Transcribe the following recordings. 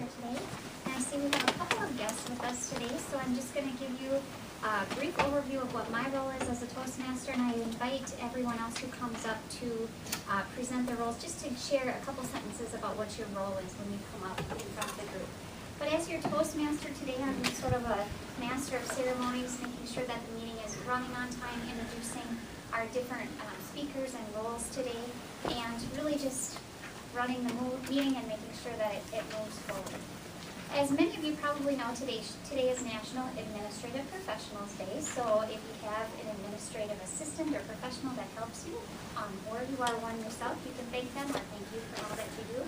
here today. And I see we have a couple of guests with us today, so I'm just going to give you a brief overview of what my role is as a Toastmaster, and I invite everyone else who comes up to present their roles just to share a couple sentences about what your role is when you come up in front of the group. But as your Toastmaster today, I'm sort of a master of ceremonies, making sure that the meeting is running on time, introducing our different speakers and roles today, and really just running the meeting and making sure that it moves forward. As many of you probably know, today is National Administrative Professionals Day, so if you have an administrative assistant or professional that helps you, or you are one yourself, you can thank them or thank you for all that you do.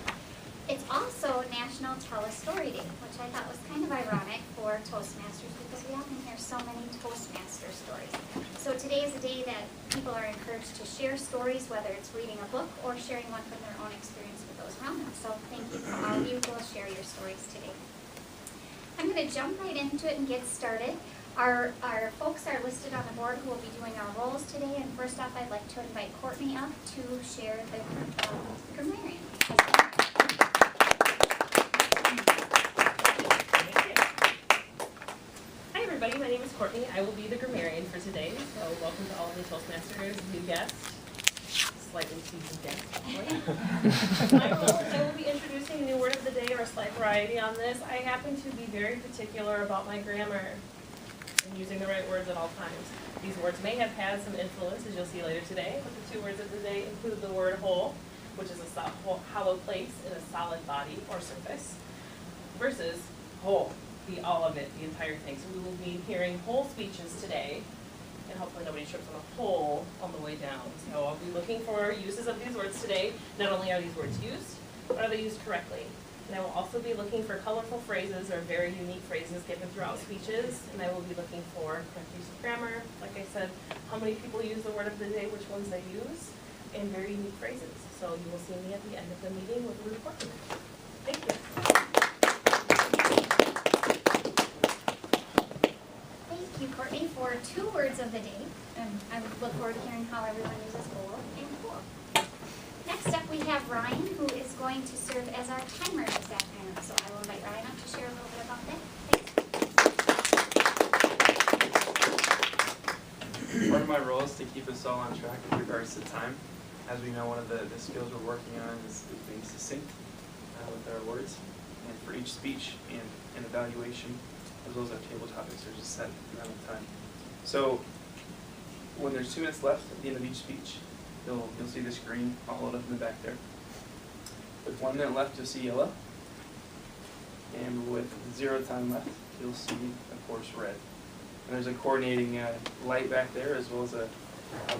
It's also National Tell a Story Day, which I thought was kind of ironic for Toastmasters because we often hear so many Toastmaster stories. So today is a day that people are encouraged to share stories, whether it's reading a book or sharing one from their own experience with those around them. So thank you for all of you who will share your stories today. I'm going to jump right into it and get started. Our folks are listed on the board who will be doing our roles today. And first off, I'd like to invite Courtney up to share the grammarian. Hi everybody, my name is Courtney. I will be the grammarian for today. So welcome to all of the Toastmasters, new guests, slightly seasoned guests. My role, I will be introducing a new word of the day or a slight variety on this. I happen to be very particular about my grammar and using the right words at all times. These words may have had some influence, as you'll see later today, but the two words of the day include the word whole, which is a hollow place in a solid body or surface, versus whole, the all of it, the entire thing. So we will be hearing whole speeches today, and hopefully nobody trips on a hole on the way down. So I'll be looking for uses of these words today. Not only are these words used, but are they used correctly? And I will also be looking for colorful phrases or very unique phrases given throughout speeches. And I will be looking for correct use of grammar. Like I said, how many people use the word of the day, which ones they use, and very unique phrases. So you will see me at the end of the meeting with a report. Thank you. Thank you, Courtney, for two words of the day. I look forward to hearing how everyone uses whole and cool. Next up, we have Ryan, who is going to serve as our timer this afternoon. So I will invite Ryan up to share a little bit about that. Thanks. Part of my role is to keep us all on track with regards to time. As we know, one of the skills we're working on is being succinct with our words. And for each speech and evaluation, as well as our table topics, there's a set amount of time. So when there's 2 minutes left at the end of each speech, you'll see this green all lit up in the back there. With 1 minute left, you'll see yellow. And with 0 time left, you'll see, of course, red. And there's a coordinating light back there, as well as a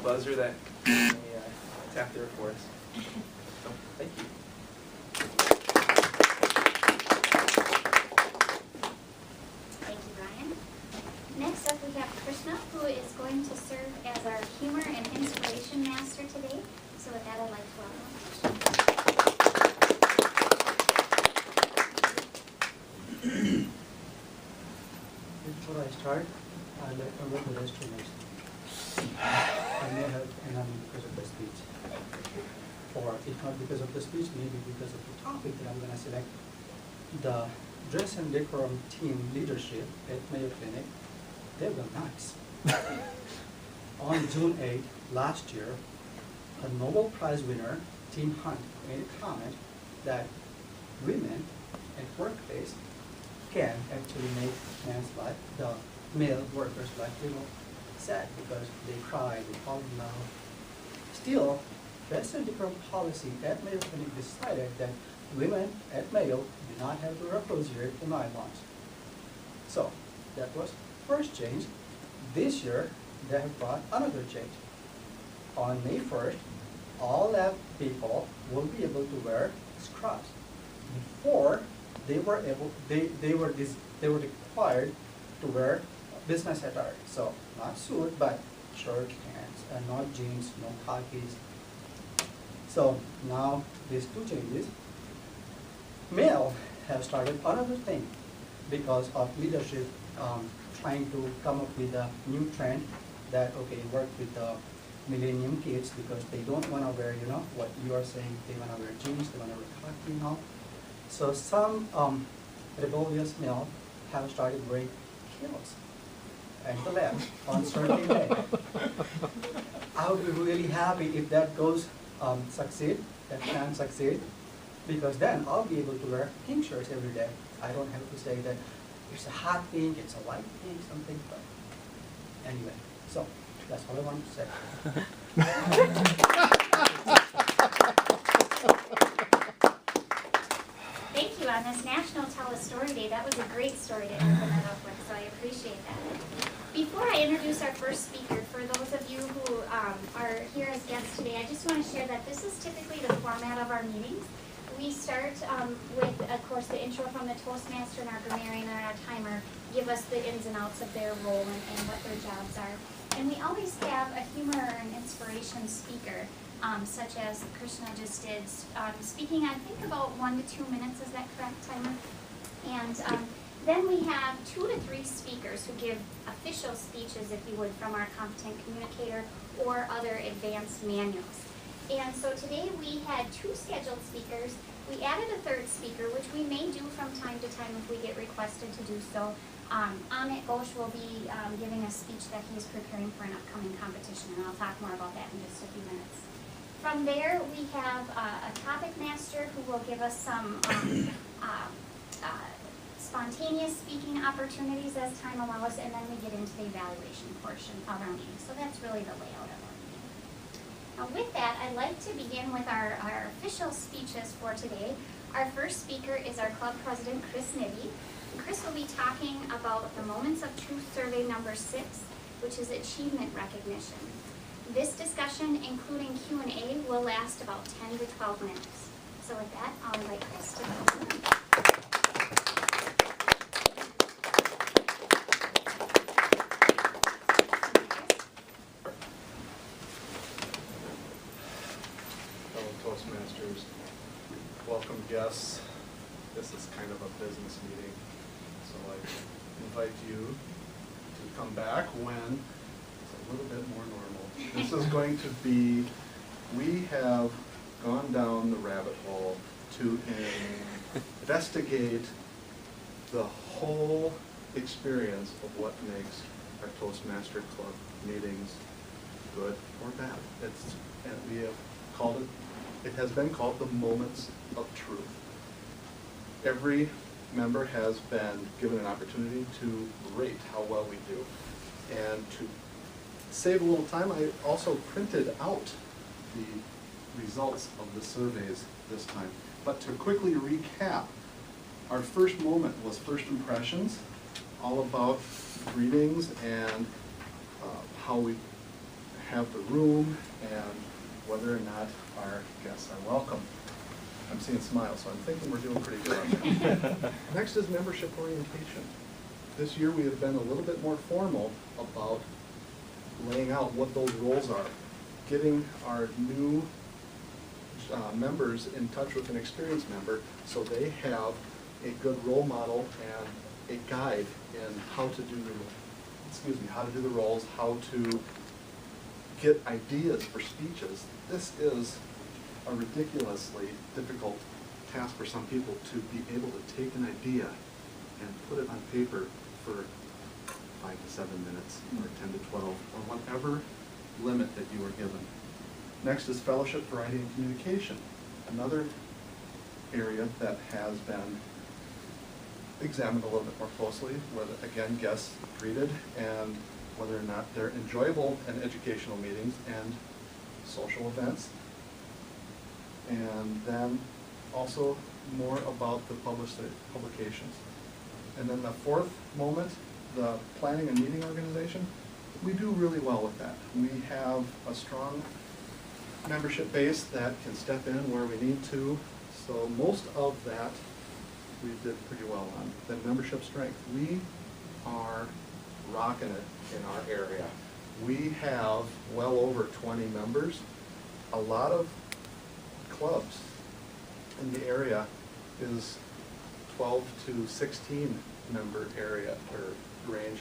buzzer that may tap there for us. So, thank you. Thank you, Ryan. Next up, we have Krishna, who is going to serve as our humor and inspiration master today. So with that, I'd like to welcome Krishna. Before I start, I'd like to go to the restroom. I may have enemy because of the speech. Or if not because of the speech, maybe because of the topic that I'm going to select. The dress and decorum team leadership at Mayo Clinic, they were nice. On June 8th last year, a Nobel Prize winner, Tim Hunt, made a comment that women at workplace can actually make the male workers' life sad because they cry, they fall in love. Still, dress and decorum policy at Mayo Clinic decided that women at Mayo do not have to wear clothes here for 9 months. So that was first change. This year, they have brought another change. On May 1st, all lab people will be able to wear scrubs. Before, they were required to wear business attire. So not suit, but shirt, pants, and not jeans, no khakis. So now these 2 changes. Male have started another thing because of leadership trying to come up with a new trend that, okay, work with the millennium kids because they don't want to wear, what you are saying, they want to wear jeans, they want to wear khaki and all. So some rebellious male have started wearing heels at the lab on certain day. I would be really happy if that goes succeed, that can succeed, because then I'll be able to wear pink shirts every day. I don't have to say that it's a hot pink, it's a light pink, something, but anyway, so that's all I wanted to say. Thank you. On this National Tell a Story Day, that was a great story to open it up with, so I appreciate that. Before I introduce our first speaker, for those of you who are here as guests today, I just want to share that this is typically the format of our meetings. We start with, of course, the intro from the Toastmaster and our grammarian and our timer give us the ins and outs of their role and what their jobs are. And we always have a humor and inspiration speaker, such as Krishna just did, speaking, I think, about 1 to 2 minutes. Is that correct, timer? And then we have 2 to 3 speakers who give official speeches, if you would, from our competent communicator or other advanced manuals. And so today we had 2 scheduled speakers. We added a 3rd speaker, which we may do from time to time if we get requested to do so. Amit Ghosh will be giving a speech that he is preparing for an upcoming competition, and I'll talk more about that in just a few minutes. From there, we have a topic master who will give us some spontaneous speaking opportunities as time allows, and then we get into the evaluation portion of our meeting. So that's really the layout of our meeting. Now with that, I'd like to begin with our official speeches for today. Our first speaker is our club president, Chris Nibby. Chris will be talking about the Moments of Truth survey number 6, which is achievement recognition. This discussion, including Q&A, will last about 10 to 12 minutes. So with that, I'll invite Chris to go. Fellow Toastmasters, welcome guests. This is kind of a business meeting, so I invite you to come back when it's a little bit more normal. This is going to be, we have gone down the rabbit hole to investigate the whole experience of what makes our Toastmaster Club meetings good or bad. And we have called it, it has been called the Moments of Truth. Every member has been given an opportunity to rate how well we do. And to save a little time, I also printed out the results of the surveys this time. But to quickly recap, our first moment was first impressions, all about greetings and how we have the room and whether or not our guests are welcome. I'm seeing smiles, so I'm thinking we're doing pretty good on that. Next is membership orientation. This year we have been a little bit more formal about laying out what those roles are, getting our new members in touch with an experienced member so they have a good role model and a guide in how to do the roles, how to get ideas for speeches. This is a ridiculously difficult task for some people to be able to take an idea and put it on paper for 5 to 7 minutes or 10 to 12 or whatever limit that you are given. Next is fellowship, variety, and communication. Another area that has been examined a little bit more closely, whether, again, guests greeted and whether or not they're enjoyable and educational meetings and social events. And then also more about the publications. And then the fourth moment, the planning and meeting organization, we do really well with that. We have a strong membership base that can step in where we need to. So most of that we did pretty well on. Then membership strength. We are rocking it in our area. We have well over 20 members. A lot of clubs in the area is 12 to 16 member area or range.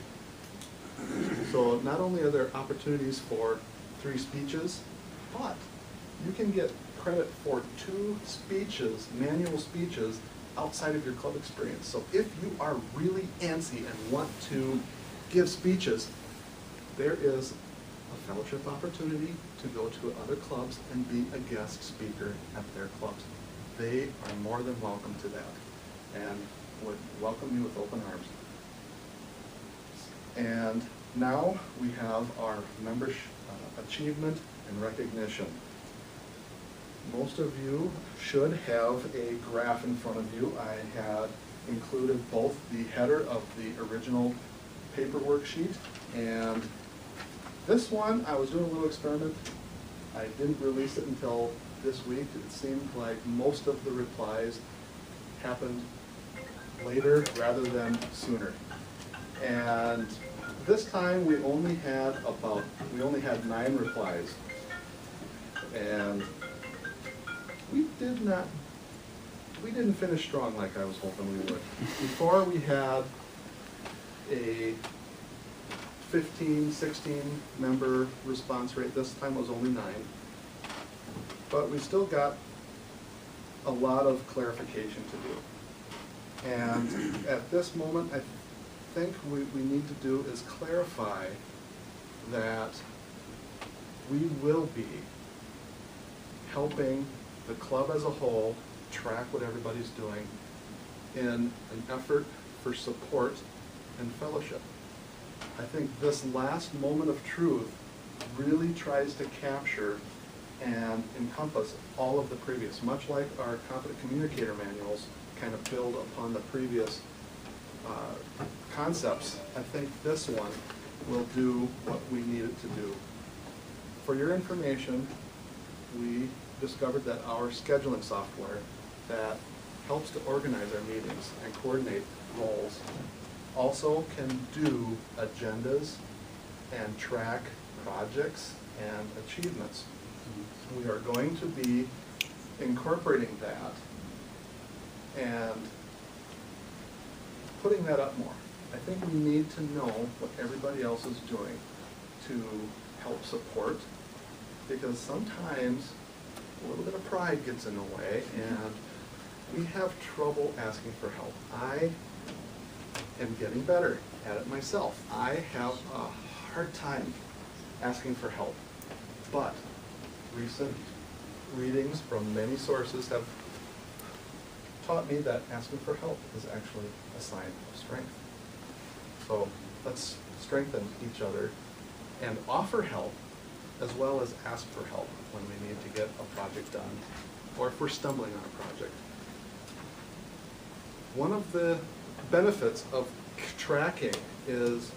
So not only are there opportunities for 3 speeches, but you can get credit for 2 speeches, manual speeches, outside of your club experience. So if you are really antsy and want to give speeches, there is a fellowship opportunity to go to other clubs and be a guest speaker at their clubs. They are more than welcome to that and would welcome you with open arms. And now we have our membership achievement and recognition. Most of you should have a graph in front of you. I had included both the header of the original paperwork sheet and this one. I was doing a little experiment. I didn't release it until this week. It seemed like most of the replies happened later rather than sooner. And this time we only had 9 replies. And we didn't finish strong like I was hoping we would. Before we had a 15, 16 member response rate. This time it was only 9. But we still got a lot of clarification to do. And at this moment, I think what we need to do is clarify that we will be helping the club as a whole track what everybody's doing in an effort for support and fellowship. I think this last moment of truth really tries to capture and encompass all of the previous, much like our competent communicator manuals kind of build upon the previous concepts. I think this one will do what we need it to do. For your information, we discovered that our scheduling software that helps to organize our meetings and coordinate roles also can do agendas and track projects and achievements. We are going to be incorporating that and putting that up more. I think we need to know what everybody else is doing to help support, because sometimes a little bit of pride gets in the way and we have trouble asking for help. I am getting better at it myself. I have a hard time asking for help, but recent readings from many sources have taught me that asking for help is actually a sign of strength. So let's strengthen each other and offer help as well as ask for help when we need to get a project done or if we're stumbling on a project. One of the benefits of tracking is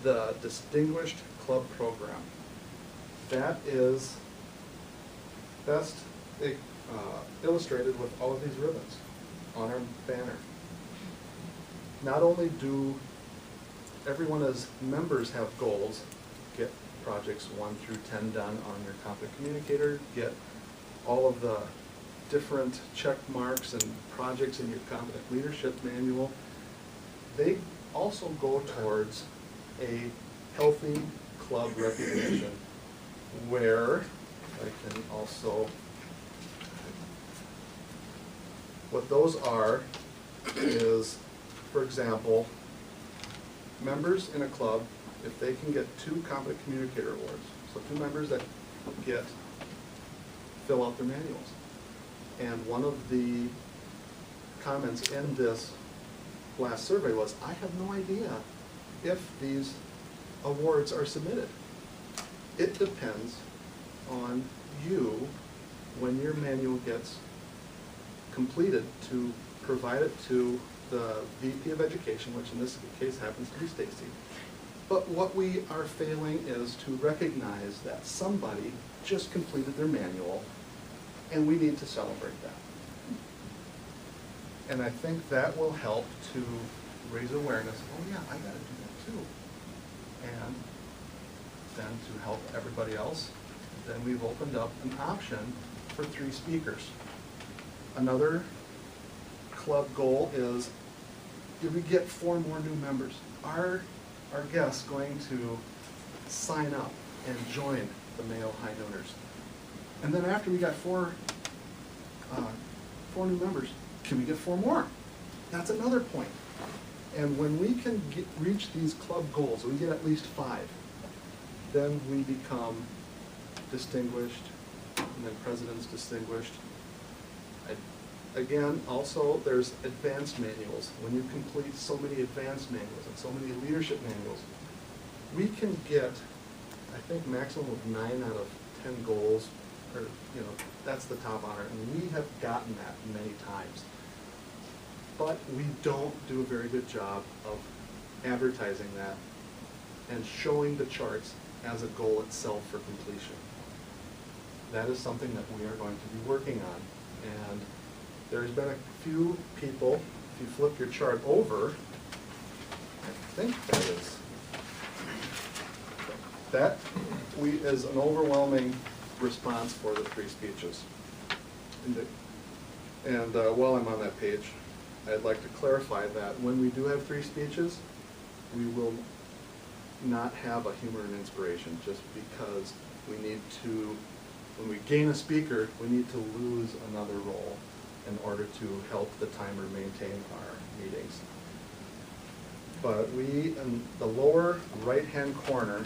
the Distinguished Club Program. That is best illustrated with all of these ribbons on our banner. Not only do everyone as members have goals, get projects 1 through 10 done on your competent communicator, get all of the different check marks and projects in your competent leadership manual, they also go towards a healthy club reputation where I can also, what those are is, for example, members in a club, if they can get 2 competent communicator awards, so 2 members that fill out their manuals. And one of the comments in this last survey was, I have no idea if these awards are submitted. It depends on you when your manual gets completed to provide it to the VP of Education, which in this case happens to be Stacy. But what we are failing is to recognize that somebody just completed their manual and we need to celebrate that. And I think that will help to raise awareness. Oh yeah, I gotta do that too. And then to help everybody else, then we've opened up an option for 3 speakers. Another club goal is, did we get 4 more new members? Are our guests going to sign up and join the Mayo High Nooners? And then after we got 4 new members, Can we get 4 more? That's another point. And when we can reach these club goals, we get at least 5, then we become distinguished, and then president's distinguished. Again, also, there's advanced manuals. When you complete so many advanced manuals and so many leadership manuals, we can get, I think, maximum of 9 out of 10 goals, or, you know, that's the top honor, and we have gotten that many times. But we don't do a very good job of advertising that and showing the charts as a goal itself for completion. That is something that we are going to be working on. And there's been a few people, if you flip your chart over, I think that is an overwhelming response for the 3 speeches. And while I'm on that page, I'd like to clarify that when we do have 3 speeches, we will not have a humor and inspiration, just because we need to, when we gain a speaker, we need to lose another role in order to help the timer maintain our meetings. But we, in the lower right-hand corner,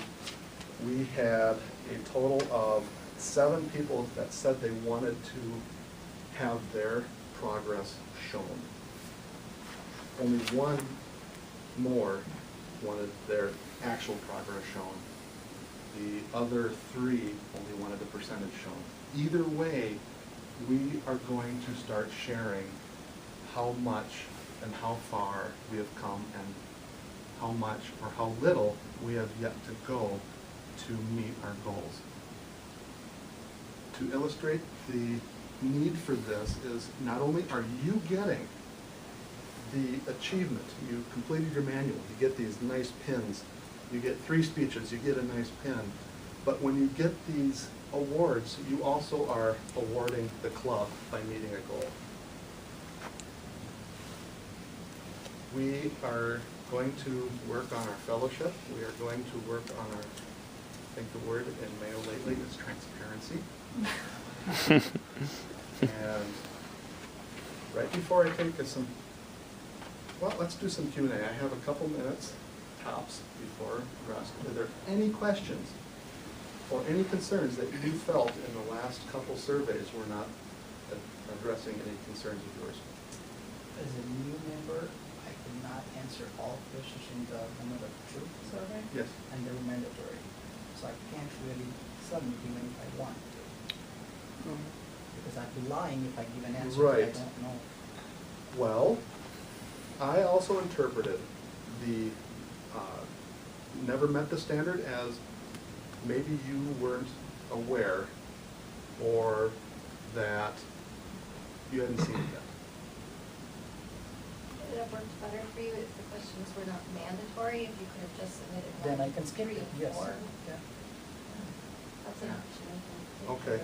we had a total of 7 people that said they wanted to have their progress shown. Only 1 more wanted their actual progress shown. The other 3 only wanted the percentage shown. Either way, we are going to start sharing how much and how far we have come and how much or how little we have yet to go to meet our goals. To illustrate the need for this is not only are you getting the achievement, you completed your manual, you get these nice pins, you get 3 speeches, you get a nice pin, but when you get these awards, you also are awarding the club by meeting a goal. We are going to work on our fellowship. We are going to work on our, I think the word in Mayo lately is transparency. And right before I take us let's do some Q&A. I have a couple minutes tops before the rest. Are there any questions or any concerns that you felt in the last couple surveys were not addressing any concerns of yours? As a new member, I could not answer all questions in the Moment of Truth survey. Yes. And they're mandatory. So I can't really submit even if I want to. Because I'd be lying if I give an answer that I Right. don't know. Well, I also interpreted the never met the standard as maybe you weren't aware or that you hadn't seen it yet. Would it have worked better for you if the questions were not mandatory, if you could have just submitted one? Then I can skip 3 it, and yes. 4? Yeah. That's an option, I think. Okay.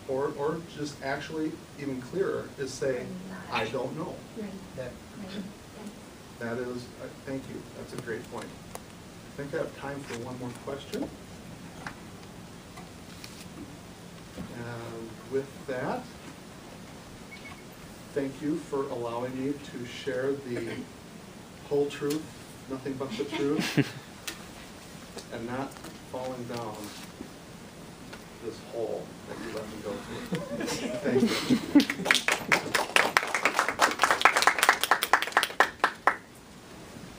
Or just actually even clearer is say, I don't know. Right, That, right, yeah. That is, thank you, that's a great point. I think I have time for one more question. And with that, thank you for allowing me to share the whole truth, nothing but the truth, and not falling down this hole that you let me go through. Thank you.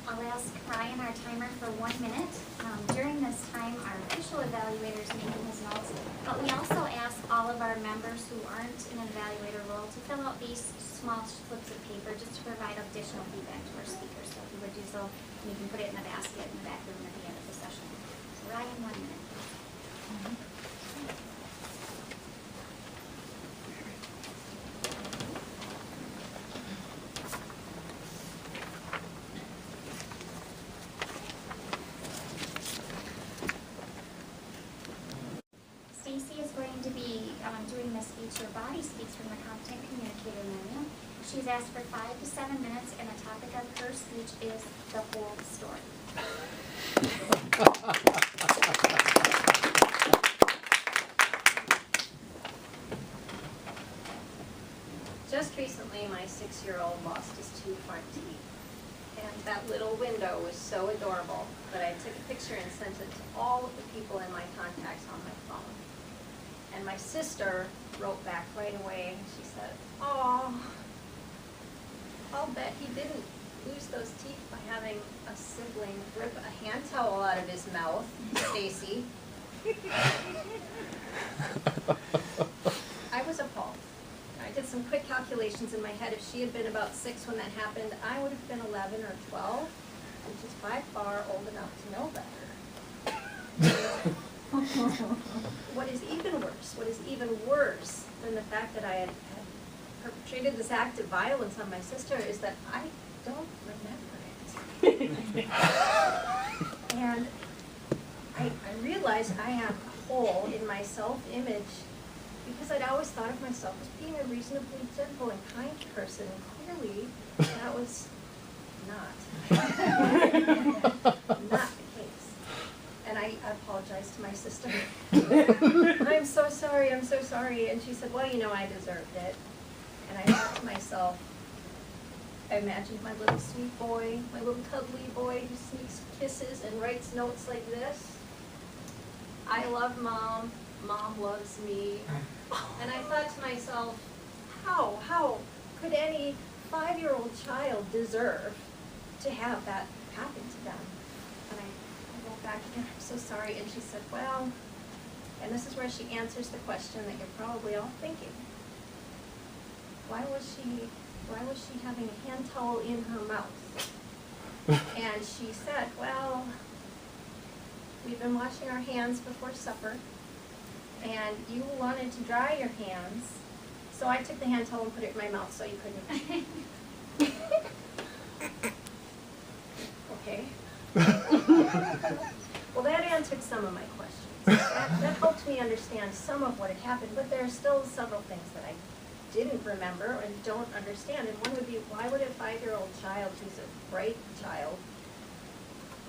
I'll ask Ryan, our timer, for 1 minute. During this time, our official evaluator is making his notes, but we also ask all of our members who aren't in an evaluator role to fill out these small slips of paper just to provide additional feedback to our speakers. So if you would do so, you can put it in the basket in the back room at the end of the session. So Ryan, 1 minute. Stacy is going to be doing the speech, or body speaks from the Competent Communicator Manual. She's asked for 5 to 7 minutes, and the topic of her speech is the whole story. Just Just recently, my 6-year-old lost his 2 front teeth. And that little window was so adorable that I took a picture and sent it to all of the people in my contacts on my phone. And my sister wrote back right away, and she said, "Oh, I'll bet he didn't lose those teeth by having a sibling rip a hand towel out of his mouth, Stacy." I was appalled. I did some quick calculations in my head. If she had been about 6 when that happened, I would have been 11 or 12, which is by far old enough to know better. What is even worse than the fact that I had perpetrated this act of violence on my sister is that I don't remember it. And I realized I have a hole in my self-image because I'd always thought of myself as being a reasonably gentle and kind person, and clearly that was not the case. And I apologized to my sister. I'm so sorry. And she said, "Well, you know, I deserved it." And I thought to myself, I imagined my little sweet boy, my little cuddly boy who sneaks kisses and writes notes like this. "I love Mom. Mom loves me." And I thought to myself, how could any 5-year-old child deserve to have that happen to them? And I wrote back again, "I'm so sorry." And she said, "Well," and this is where she answers the question that you're probably all thinking. Why was she having a hand towel in her mouth? And she said, "Well, we've been washing our hands before supper, and you wanted to dry your hands, so I took the hand towel and put it in my mouth so you couldn't." Okay. Well, that answered some of my questions. That helped me understand some of what had happened, but there are still several things that I didn't remember and don't understand. And one would be, why would a 5-year-old child who's a bright child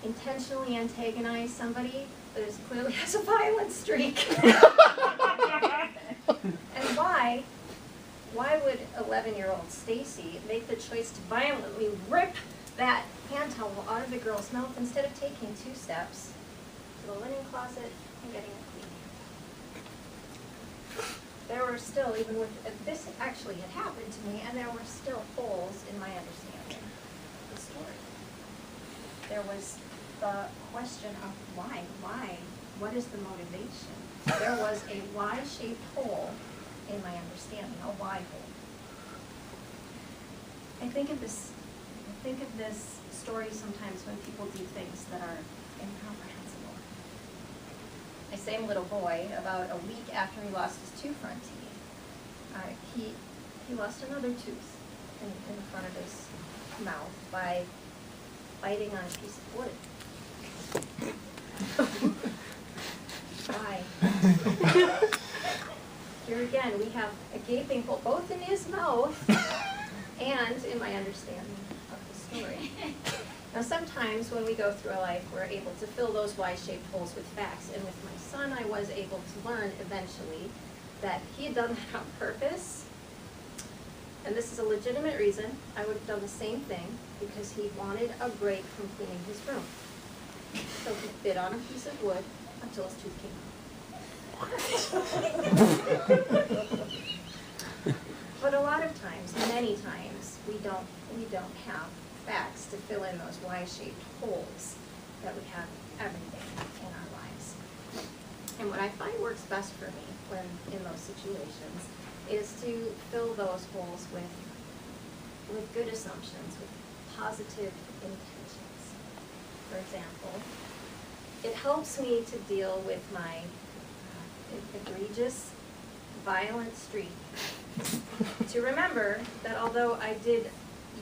intentionally antagonize somebody that is clearly has a violent streak? And why would 11-year-old Stacy make the choice to violently rip that hand towel out of the girl's mouth instead of taking 2 steps to the linen closet and getting it clean? There were still, even with, this actually had happened to me, and there were still holes in my understanding of the story. There was the question of why, what is the motivation? There was a Y-shaped hole in my understanding, a Y hole. I think of this story sometimes when people do things that are incomprehensible. My same little boy, about a week after he lost his 2 front teeth, he lost another tooth in front of his mouth by biting on a piece of wood. Why? Here again, we have a gaping hole, both in his mouth and in my understanding of the story. Now, sometimes when we go through our life, we're able to fill those Y-shaped holes with facts. And with my son, I was able to learn eventually that he had done that on purpose. And this is a legitimate reason. I would have done the same thing because he wanted a break from cleaning his room. So he bit on a piece of wood until his tooth came out. But a lot of times, many times, we don't have facts to fill in those Y-shaped holes that we have every day in our lives. And what I find works best for me when in those situations is to fill those holes with good assumptions, with positive intentions. For example, it helps me to deal with my egregious, violent streak to remember that although I did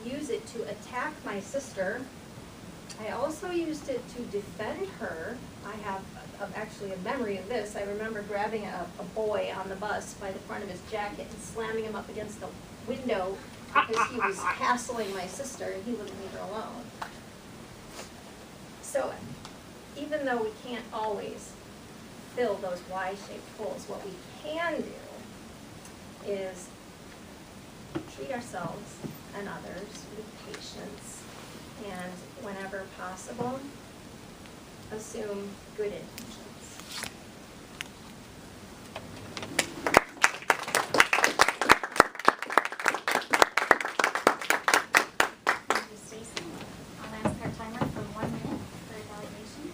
use it to attack my sister, I also used it to defend her. I have actually a memory of this. I remember grabbing a boy on the bus by the front of his jacket and slamming him up against the window because he was hassling my sister and he wouldn't leave her alone. So even though we can't always fill those Y-shaped holes, what we can do is treat ourselves and others with patience, and whenever possible, assume good intentions. Thank you, Stacy. I'll ask our timer for 1 minute for evaluation.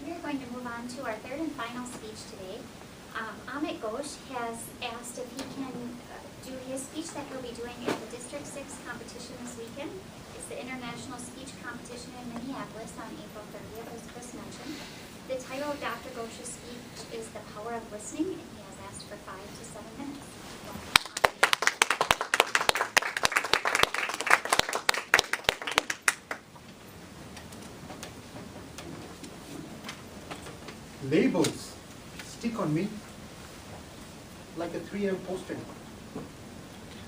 We are going to move on to our third and final speech today. Amit Ghosh has asked if he can do his speech that he'll be doing at the District 6 competition this weekend. It's the International Speech Competition in Minneapolis on April 30th, as Chris mentioned. The title of Dr. Ghosh's speech is The Power of Listening, and he has asked for 5 to 7 minutes. Labels stick on me like a 3M post-it.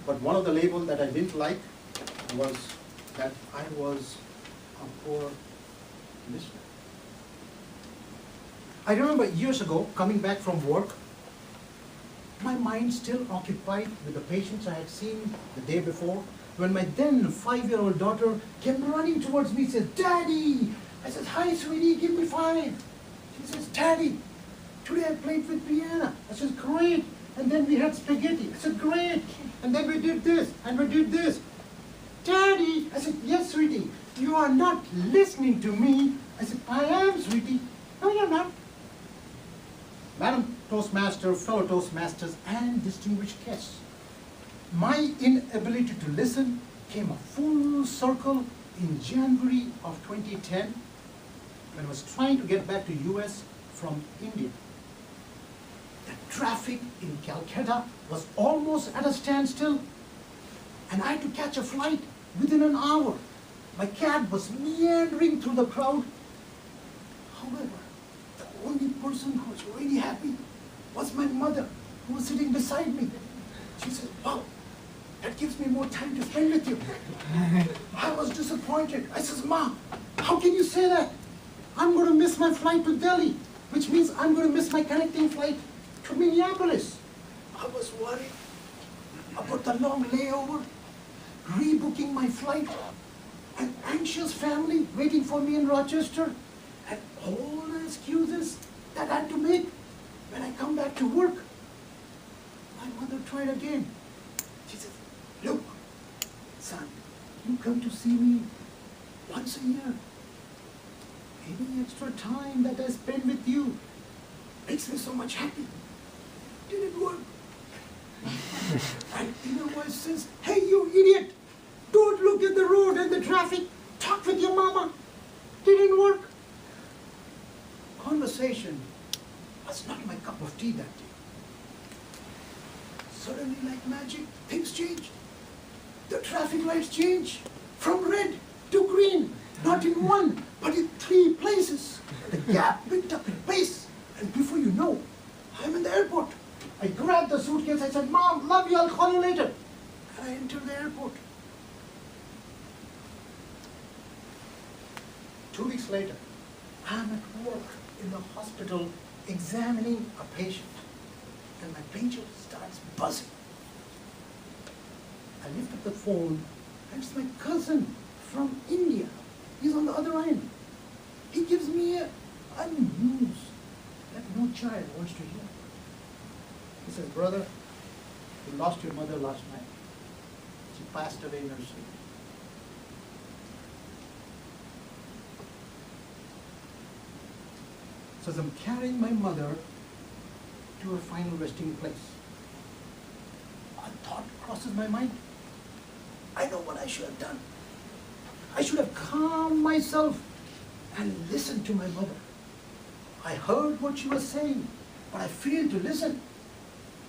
But one of the labels that I didn't like was that I was a poor listener. I remember years ago coming back from work, my mind still occupied with the patients I had seen the day before, when my then 5-year-old daughter came running towards me and said, "Daddy!" I said, "Hi, sweetie, give me 5. She says, "Daddy, today I played with piano." I said, "Great." And then we had spaghetti. I said, "Great." And then we did this, and we did this. "Daddy!" I said, "Yes, sweetie. You are not listening to me." I said, "I am, sweetie." "No, you're not." Madam Toastmaster, fellow Toastmasters, and distinguished guests, my inability to listen came a full circle in January of 2010 when I was trying to get back to US from India. The traffic in Calcutta was almost at a standstill, and I had to catch a flight within an hour. My cab was meandering through the crowd. However, the only person who was really happy was my mother, who was sitting beside me. She said, "Wow, that gives me more time to spend with you." I was disappointed. I said, "Ma, how can you say that? I'm going to miss my flight to Delhi, which means I'm going to miss my connecting flight to Minneapolis." I was worried about the long layover, rebooking my flight, an anxious family waiting for me in Rochester, and all the excuses that I had to make when I come back to work. My mother tried again. She said, "Look, son, you come to see me once a year. Any extra time that I spend with you makes me so much happy." Didn't work. And inner voice says, "Hey, you idiot! Don't look at the road and the traffic. Talk with your mama." Didn't work. Conversation was not my cup of tea that day. Suddenly, like magic, things changed. The traffic lights changed from red to green, not in one, but in 3 places. The gap picked up in pace, and before you know, I'm in the airport. I grabbed the suitcase, I said, "Mom, love you, I'll call you later." And I entered the airport. 2 weeks later, I'm at work in the hospital examining a patient, and my pager starts buzzing. I lift up the phone, and it's my cousin from India. He's on the other end. He gives me a news that no child wants to hear. He says, "Brother, You lost your mother last night. She passed away in her sleep. So as I'm carrying my mother to her final resting place, a thought crosses my mind. I know what I should have done. I should have calmed myself and listened to my mother. I heard what she was saying, but I failed to listen.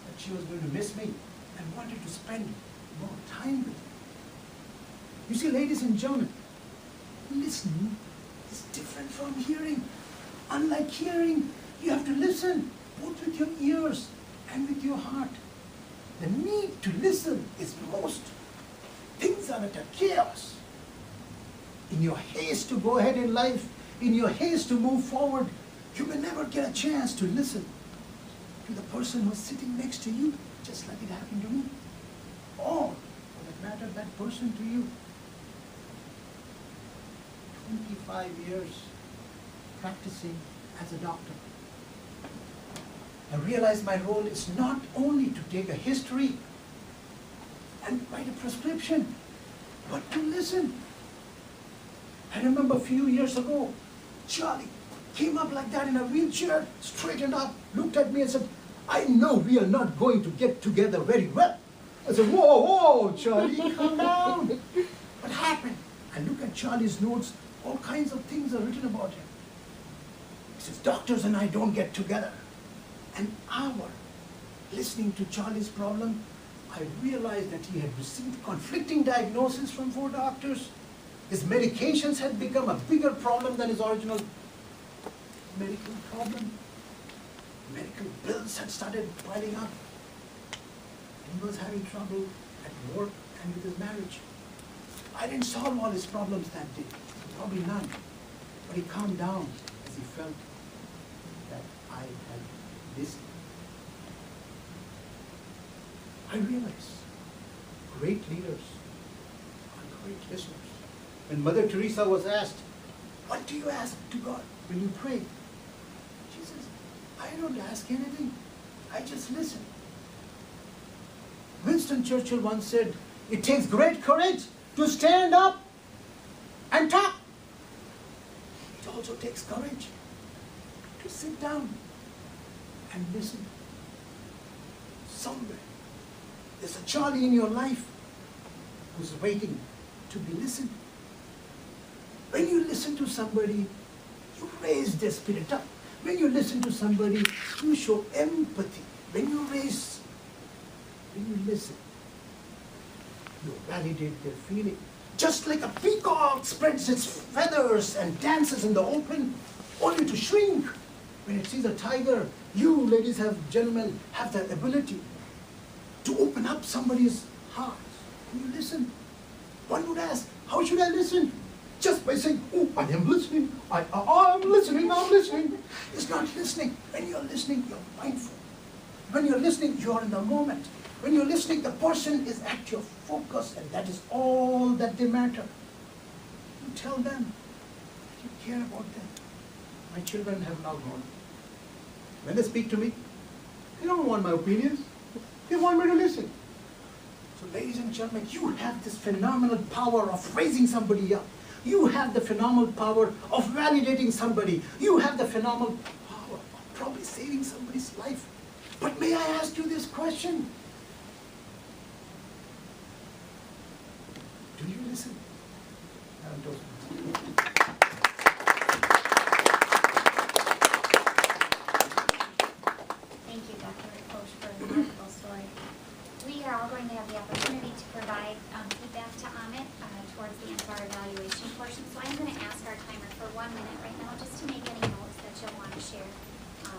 That she was going to miss me and wanted to spend more time with me. You see, ladies and gentlemen, listening is different from hearing. Unlike hearing, you have to listen both with your ears and with your heart. The need to listen is most. Things are at a chaos. In your haste to go ahead in life, in your haste to move forward, you may never get a chance to listen to the person who's sitting next to you, just like it happened to me. Or, for that matter, that person to you. 25 years practicing as a doctor. I realized my role is not only to take a history and write a prescription, but to listen. I remember a few years ago, Charlie came up like that in a wheelchair, straightened up, looked at me and said, I know we are not going to get together very well. I said, whoa, whoa, Charlie, calm down. What happened? I look at Charlie's notes, all kinds of things are written about him. He says, doctors and I don't get together. An hour listening to Charlie's problem, I realized that he had received conflicting diagnoses from 4 doctors. His medications had become a bigger problem than his original medical problem. Medical bills had started piling up. He was having trouble at work and with his marriage. I didn't solve all his problems that day, probably none. But he calmed down as he felt that I had listened. I realized great leaders are great listeners. When Mother Teresa was asked, what do you ask to God when you pray? She says, I don't ask anything. I just listen. Winston Churchill once said, it takes great courage to stand up and talk. It also takes courage to sit down and listen. Somewhere, there's a Charlie in your life who's waiting to be listened. When you listen to somebody, you raise their spirit up. When you listen to somebody, you show empathy. When you listen, you validate their feeling. Just like a peacock spreads its feathers and dances in the open, only to shrink when it sees a tiger. You, ladies and gentlemen, have the ability to open up somebody's heart. When you listen, one would ask, how should I listen? Just by saying, oh, I am listening, I'm listening. It's not listening. When you're listening, you're mindful. When you're listening, you're in the moment. When you're listening, the person is at your focus, and that is all that they matter. You tell them that you care about them. My children have now grown. When they speak to me, they don't want my opinions. They want me to listen. So ladies and gentlemen, you have this phenomenal power of raising somebody up. You have the phenomenal power of validating somebody. You have the phenomenal power of probably saving somebody's life. But may I ask you this question? Do you listen? Thank you, Dr. Coach, for a remarkable story. We are all going to have the opportunity to provide feedback to Amit towards the end of our evaluation portion. So I'm going to ask our timer for 1 minute right now just to make any notes that you'll want to share.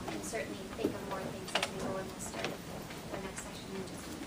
And certainly think of more things as we go, and we'll start the next session in just a minute.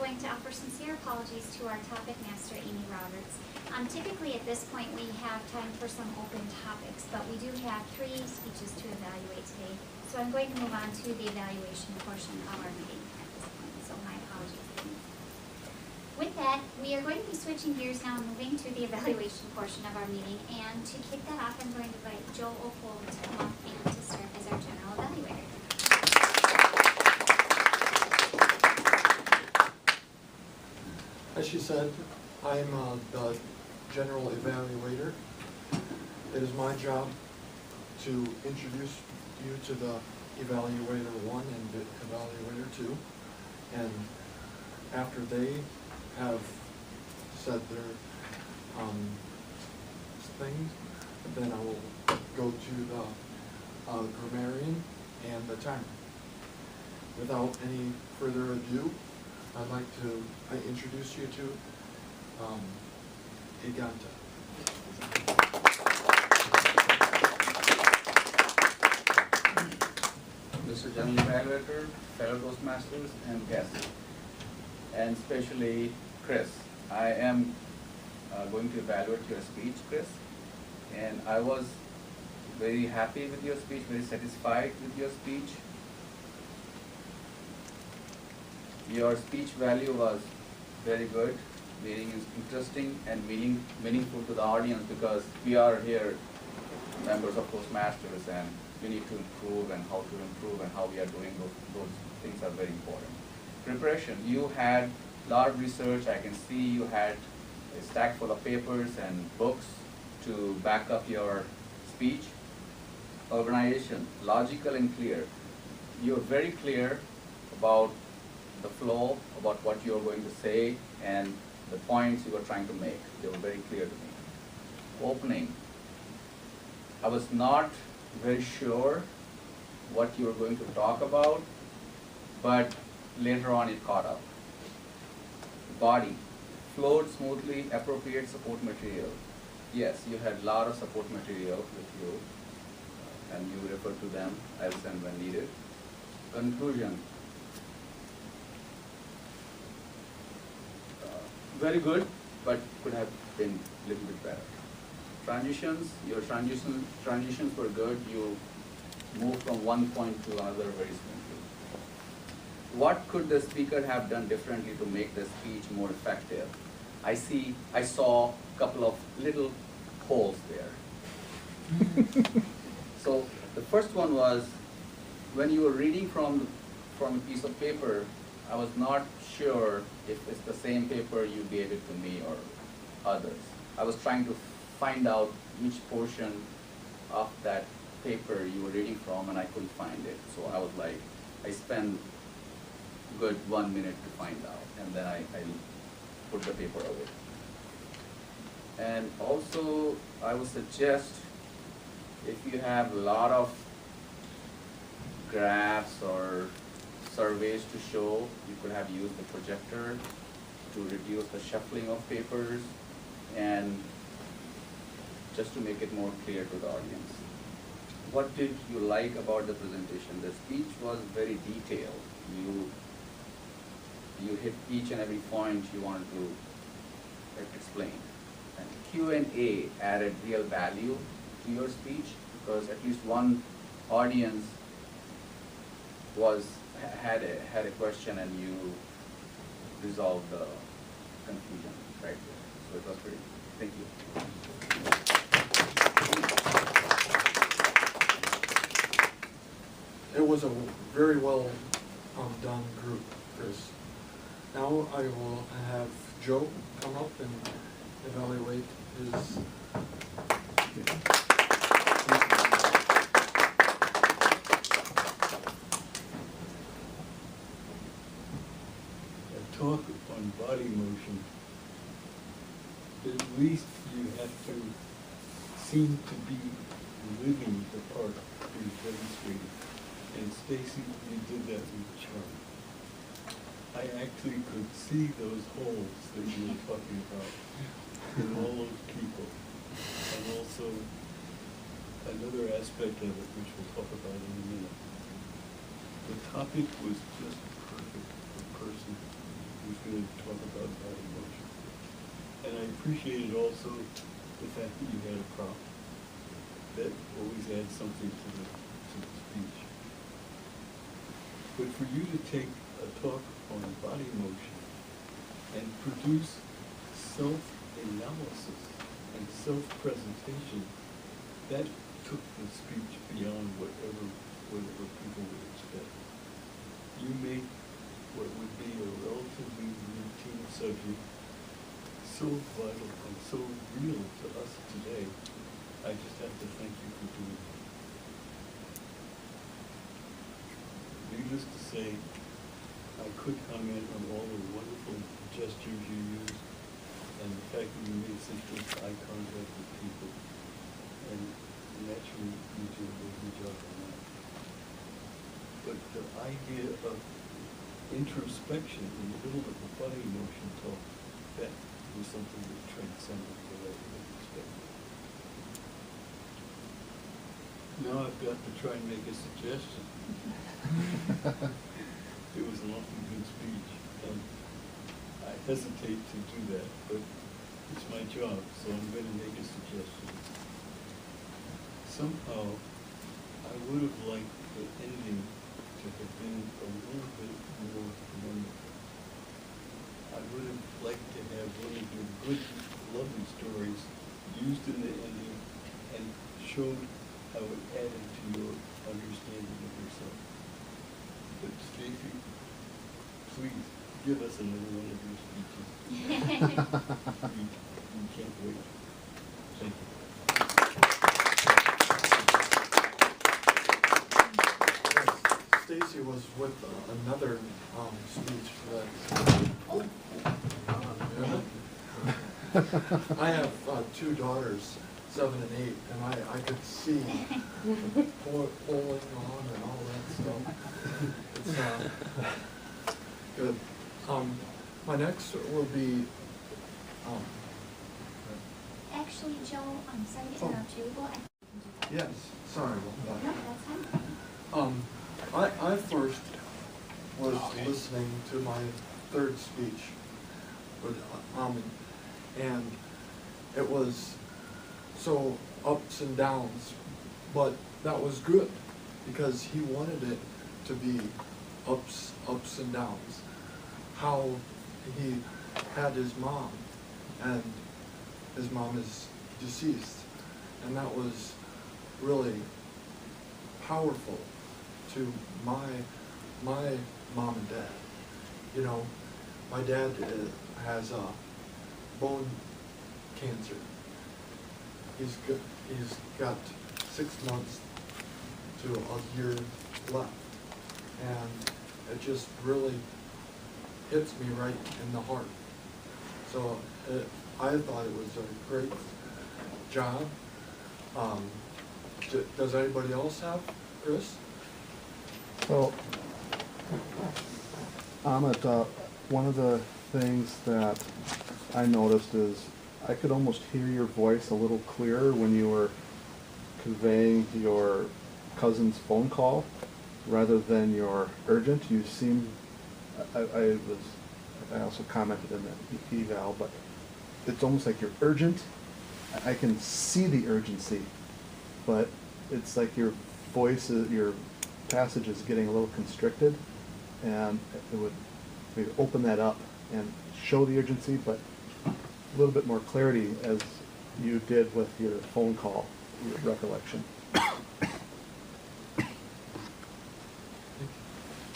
going to offer sincere apologies to our topic master, Amy Roberts. Typically at this point, we have time for some open topics, but we do have 3 speeches to evaluate today. So I'm going to move on to the evaluation portion of our meeting at this point, so my apologies. With that, we are going to be switching gears now and moving to the evaluation portion of our meeting. And to kick that off, I'm going to invite Joe O'Cole to come up and to serve as our general evaluator. As she said, I'm the general evaluator. It is my job to introduce you to the evaluator 1 and the evaluator 2. And after they have said their things, then I will go to the grammarian and the timer. Without any further ado, I'd like to introduce you to Iganta. Mr. General Evaluator, fellow Toastmasters, and guests, and especially Chris. I am going to evaluate your speech, Chris, and I was very happy with your speech, very satisfied with your speech. Your speech value was very good, very interesting and meaningful to the audience, because we are here members of Toastmasters and we need to improve, and how to improve and how we are doing those things are very important. Preparation, you had a lot of research. I can see you had a stack full of papers and books to back up your speech. Organization, logical and clear. You're very clear about the flow, about what you're going to say and the points you are trying to make. They were very clear to me. Opening, I was not very sure what you were going to talk about, but later on it caught up. Body, flowed smoothly, appropriate support material. Yes, you had a lot of support material with you, and you referred to them as and when needed. Conclusion, very good, but could have been a little bit better. Transitions, your transitions were good. You moved from one point to another very smoothly. What could the speaker have done differently to make the speech more effective? I saw a couple of little holes there. So the first one was, when you were reading from a piece of paper, I was not sure if it's the same paper you gave it to me or others. I was trying to find out which portion of that paper you were reading from, and I couldn't find it. So I was like, I spent a good 1 minute to find out, and then I put the paper away. And also, I would suggest, if you have a lot of graphs or surveys to show, you could have used the projector to reduce the shuffling of papers and just to make it more clear to the audience. What did you like about the presentation? The speech was very detailed. You hit each and every point you wanted to explain. And Q&A added real value to your speech, because at least one audience had a question and you resolved the confusion right there. So it was pretty. Thank you. It was a very well done group, Chris. Now I will have Joe come up and evaluate his. Talk on body motion. At least you have to seem to be living the part you're demonstrating. And Stacy, you did that with charm. I actually could see those holes that you were talking about in all those people. And also another aspect of it, which we'll talk about in a minute. The topic was just perfect for person who's going to talk about body motion. And I appreciated also the fact that you had a prop. That always adds something to the speech. But for you to take a talk on body motion and produce self-analysis and self-presentation, that took the speech beyond whatever people would expect. You made what would be a relatively routine subject so vital and so real to us today. I just have to thank you for doing it. Needless to say, I could comment on all the wonderful gestures you used and the fact that you made such good eye contact with people. And naturally, you did a very good job on that. But the idea of introspection in the middle of the body motion talk, that was something that transcended what I would have expected. Now I've got to try and make a suggestion. It was an awfully good speech, and I hesitate to do that, but it's my job, so I'm going to make a suggestion. Somehow, I would have liked the ending to have been a little bit more wonderful. I would have liked to have one of your good, lovely stories used in the ending and showed how it added to your understanding of yourself. But Stacy, please give us another one of your speeches. we can't wait. Thank you. Stacy was with another speech that. I have two daughters, 7 and 8, and I could see pulling on and all that stuff. It's good. My next will be. Actually, Joe, I'm sorry to interrupt you. Go ahead. Yes, sorry about No, that. that's fine. I first was listening to my third speech with Amin, and it was so ups and downs, but that was good because he wanted it to be ups and downs. How he had his mom, and his mom is deceased, and that was really powerful to my mom and dad. You know, my dad has bone cancer. He's got 6 months to a year left, and it just really hits me right in the heart. So I thought it was a great job. Does anybody else have, Chris? So, Amit, one of the things that I noticed is I could almost hear your voice a little clearer when you were conveying your cousin's phone call rather than your urgent. You seem, I also commented in the eval, but it's almost like you're urgent. I can see the urgency, but it's like your voice, your passage is getting a little constricted, and it would maybe open that up and show the urgency, but a little bit more clarity as you did with your phone call, your recollection.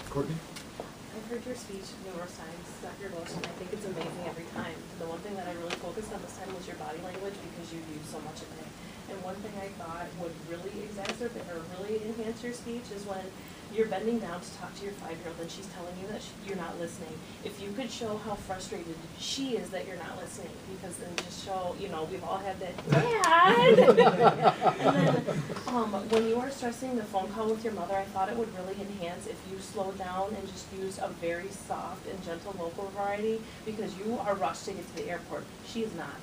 Courtney? I've heard your speech numerous times, Dr. Bush, and I think it's amazing every time. The one thing that I really focused on this time was your body language because you use so much of it. And one thing I thought would really exacerbate or really enhance your speech is when you're bending down to talk to your 5-year-old and she's telling you that you're not listening. If you could show how frustrated she is that you're not listening, because then just show, you know, we've all had that, Dad! And then when you are stressing the phone call with your mother, I thought it would really enhance if you slowed down and just used a very soft and gentle vocal variety, because you are rushed to get to the airport. She is not.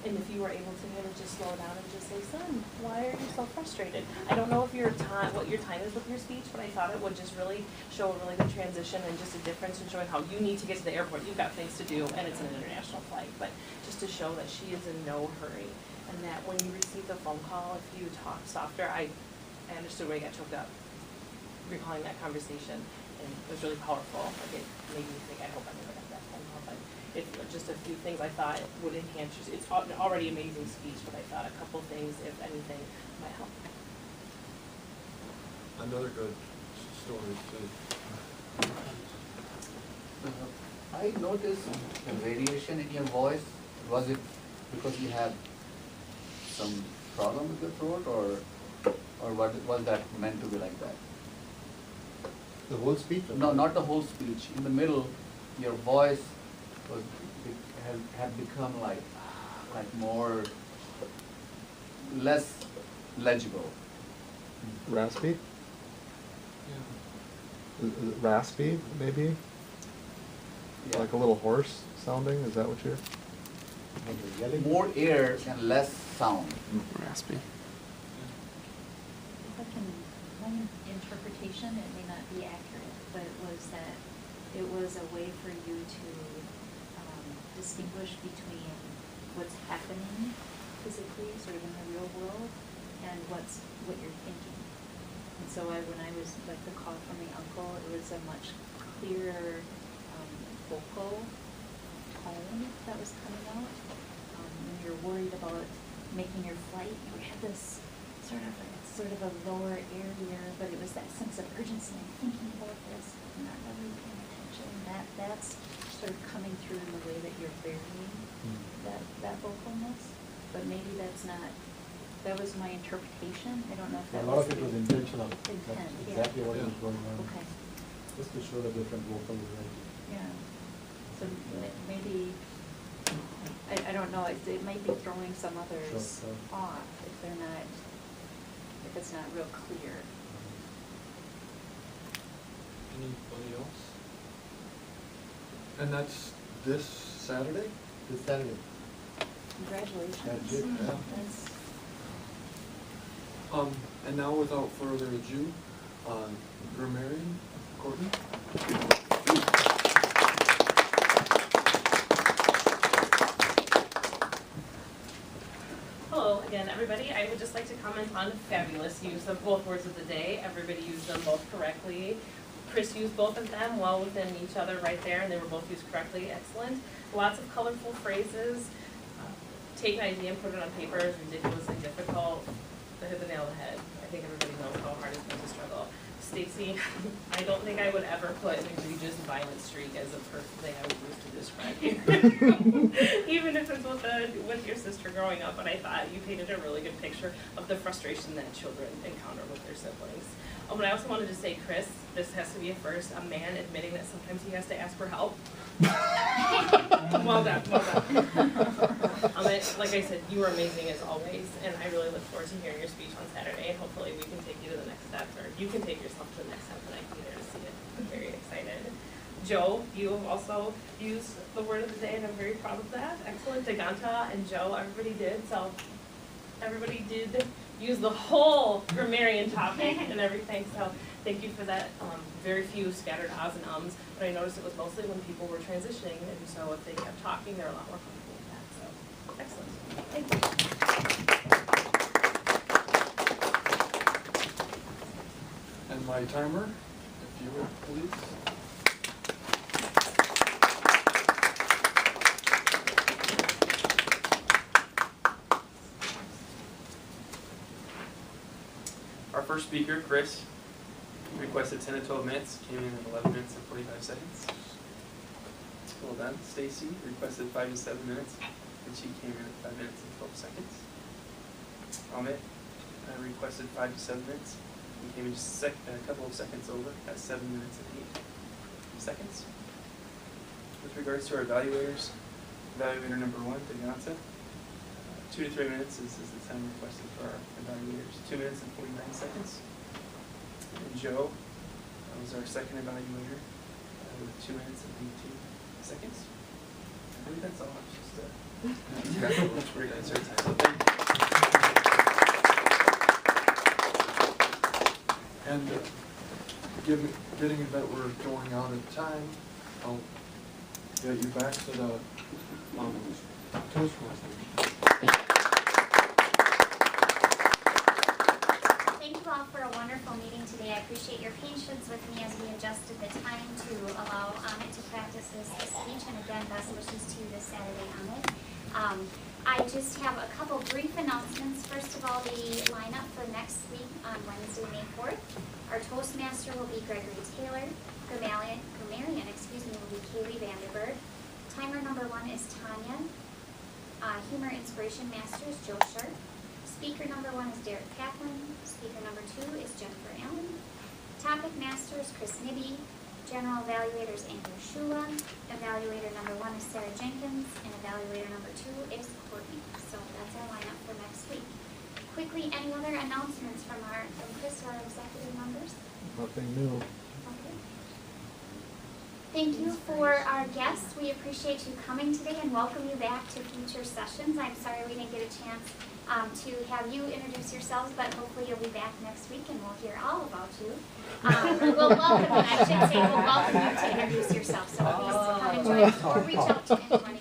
And if you were able to kind of just slow down and just say, son, why are you so frustrated? I don't know if what your time is with your speech, but I thought it would just really show a really good transition and just a difference in showing how you need to get to the airport. You've got things to do, and it's an international flight, but just to show that she is in no hurry. And that when you receive the phone call, if you talk softer, I understood where you got choked up, recalling that conversation, and it was really powerful. Like it made me think, I hope I never got that phone call, but it's just a few things I thought would enhance your, it's already amazing speech, but I thought a couple things, if anything, might help. Another good story too. I noticed the variation in your voice. Was it because you had some problem with your throat, or was that meant to be like that? The whole speech? No, not the whole speech. In the middle, your voice had become like more, less legible. Raspy? Is it raspy, maybe? Yeah. Like a little hoarse sounding? Is that what you're? More air and less sound. Raspy. If I can, one interpretation, it may not be accurate, but it was that it was a way for you to distinguish between what's happening physically, sort of in the real world, and what you're thinking. And so when I was, like the call from the uncle, it was a much clearer vocal tone that was coming out. When you're worried about making your flight, you had this sort of a lower, airier, but it was that sense of urgency. I'm thinking about this, I'm not really paying attention. That's sort of coming through in the way that you're varying that vocalness. But maybe that's not, that was my interpretation. I don't know if that was. A lot of it was intentional. Intent, That's exactly what was going on. Okay. Just to show the different vocal varieties. Yeah. So maybe, I don't know, it might be throwing some others Sure. off if they're not, if it's not real clear. Anybody else? And that's this Saturday? This Saturday. Congratulations. That's it, yeah. That's, And now without further ado, Grammarian Courtney. Hello again, everybody. I would just like to comment on fabulous use of both words of the day. Everybody used them both correctly. Chris used both of them well within each other right there, and they were both used correctly. Excellent. Lots of colorful phrases. Take an idea and put it on paper is ridiculously difficult. To hit the nail on the head. I think everybody knows how hard it's been to struggle. Stacy, I don't think I would ever put an egregious violent streak as a perfect thing I would use to describe you. Even if it's with your sister growing up, but I thought you painted a really good picture of the frustration that children encounter with their siblings. But I also wanted to say, Chris, this has to be a first, a man admitting that sometimes he has to ask for help. Well done, well done. Like I said, you were amazing as always, and I really look forward to hearing your speech on Saturday, and hopefully we can take you to the next step, or you can take yourself to the next step, and I can be there to see it. I'm very excited. Joe, you have also used the word of the day, and I'm very proud of that. Excellent. Deganta and Joe, everybody did, so everybody did use the whole grammarian topic and everything, so thank you for that. Very few scattered ahs and ums, but I noticed it was mostly when people were transitioning, and so if they kept talking, they're a lot more comfortable with that, so excellent. Thank you. And my timer, if you would please. Our first speaker, Chris, requested 10 to 12 minutes, came in at 11 minutes and 45 seconds. Well done. Stacy requested 5 to 7 minutes, and she came in at 5 minutes and 12 seconds. Amit requested 5 to 7 minutes, and came in just a couple of seconds over at 7 minutes and 8 seconds. With regards to our evaluators, evaluator number 1, Deganta, 2 to 3 minutes is the time requested for our evaluators. 2 minutes and 49 seconds. And Joe was our second evaluator with 2 minutes and 18 seconds. I believe that's all. Just definitely look forward to answering time. So thank you. And getting that we're going out of time, I'll get you back to the Toastmasters. Thank you all for a wonderful meeting today. I appreciate your patience with me as we adjusted the time to allow Amit to practice his speech. And again, best wishes to you this Saturday, Amit. I just have a couple brief announcements. First of all, the lineup for next week on Wednesday, May 4th. Our Toastmaster will be Gregory Taylor. Grammarian, will be Kaylee Vanderberg. Timer number 1 is Tanya. Humor Inspiration Master is Joe Sharp. Speaker number 1 is Derek Kaplan. Speaker number 2 is Jennifer Allen. Topic Master is Chris Nibby. General Evaluator is Andrew Shula. Evaluator number 1 is Sarah Jenkins. And Evaluator number 2 is Courtney. So that's our lineup for next week. Quickly, any other announcements from Chris or our executive members? Nothing new. Okay. Thank you for our guests. We appreciate you coming today and welcome you back to future sessions. I'm sorry we didn't get a chance to have you introduce yourselves, but hopefully you'll be back next week and we'll hear all about you. We'll welcome you, I should say, we'll welcome you to introduce yourself. So please come and join us or reach out to anyone